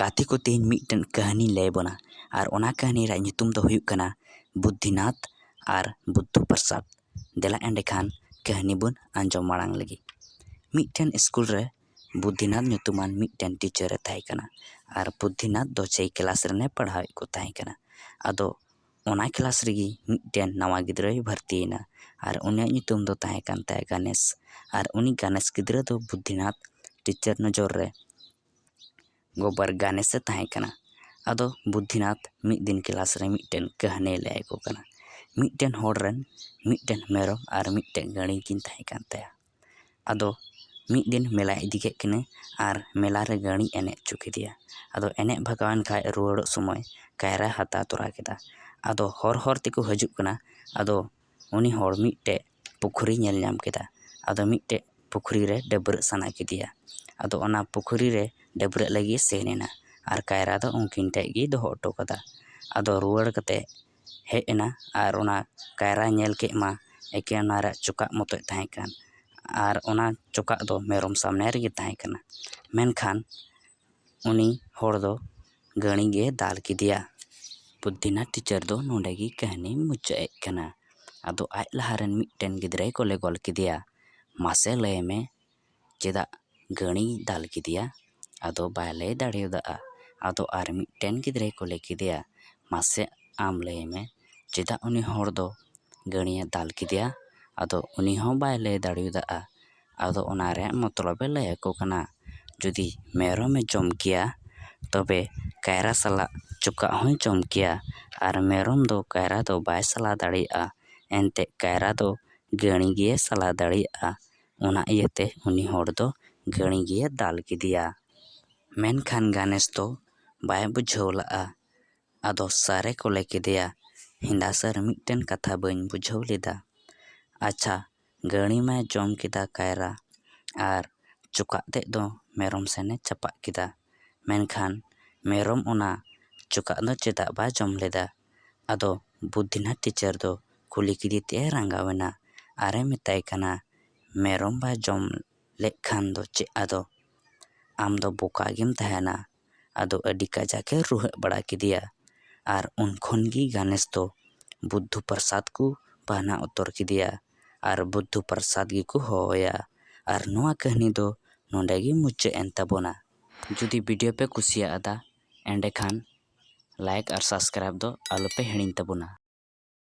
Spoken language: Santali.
गाती को तेज मिट्टन कहानी लय बना और ओना कहानी रा nyutum दो हुयुग कना बुद्धिनाथ और बुद्धू प्रसाद। देला एंडे खान कहानी बन आंजम मांग लगी। मिट्टन स्कूल रे बुद्धिनाथ nyutuman मिट्टन टीचर ताई कना और बुद्धिनाथ दो चई क्लास रे पढ़ाई को ताई कना। आदो ओना क्लास रेगी मिट्टन नवा गिद्रा भर्तीना और उनिया nyutum दो ताई कान ताई गणेश और उनी गणेश गिद्रा दो बुद्धिनाथ टीचर नजर रे गोबर गणेश ताई कना। आदो बुद्धिनाथ मिद दिन क्लास रे मिट्टन कहानी लय को कना। मिट्टन होड़ रन मिट्टन मेरम और मिट्टन गाड़ी किन ताई कान ताया। आदो मिद दिन मेला इदी के किने और मेला रे गाड़ी एने चुकिदिया। आदो एने भगवान खाय रुवाड़ो समय कायरा हता तोरा केदा। आदो हर हर तेको हजुग कना। आदो उनी होड़ मिट्टे पुखरी नेल नाम केदा। आदो मिट्टे पुखरी रे डबर सना किदिया। आदो ओना पुखरी रे डबर लगी सेनेना और कायरा दो उनकिन टेगी दो हटो कदा। आदो रुवाड़ कते हेना और ओना कायरा नेल के मा एके ओना चुका मतो ताई कान और ओना चुका दो मेरम सामने रे ताई काना। मेनखान उनी होड़ दो गाड़ी गे दाल किदिया। बुद्धिनाथ टीचर दो नोंडेगी कहानी मुचाए कना। आदो आज लहारन मिट्टन गिद्राय कोले गोल किदिया मासे लय में चेदा गाड़ी दाल किदिया। आदो बाय लय दाड़ेदा। आदो आर मिट्टन गिद्राय कोले किदिया मासे आम लय में चेदा उनी होड़ दो गाड़िया दाल किदिया। आदो उनी हो बाय लय दाड़ेदा। आदो ओना रे मतलब लय को कना जुदी मेरम में जम किया तबे कायरा सला चुका हों जम किया और मेरम दो कायरा दो बाय सला दाड़ेया एनते कायरा दो गाड़ी गे सला दाड़ेया। ओना इयते उनी होड़ दो गाड़ी गे दाल किदिया। मेनखान गणेश तो बाय बुझौला। आदो सारे कोले किदिया हिंदा सर मिट्टन कथा बन बुझौ लेदा। अच्छा गाड़ी में जम किदा कायरा और चुका ते दो मेरम सेने चपा किदा। मेनखान मेरम ओना चुका दो चेदा बा जम लेदा। आदो बुद्धिनाथ टीचर दो कुली किदी ते रंगावेना आरे मिताय कना मेरम बा जम लेखान दो चे आदो आम दो बोका गेम तहना। आदो अडी काजाके रुह बड़ा किदिया और उन खनगी गणेश दो बुद्धू प्रसाद को बहना उतर किदिया और बुद्धू प्रसाद गी को होया और नोआ कहानी दो नोंडेगी मुच्चे एन ताबोना। जुदी वीडियो पे कुसिया आदा एंडे खान लाइक और सब्सक्राइब दो आलोपे हिड़िन ताबोना।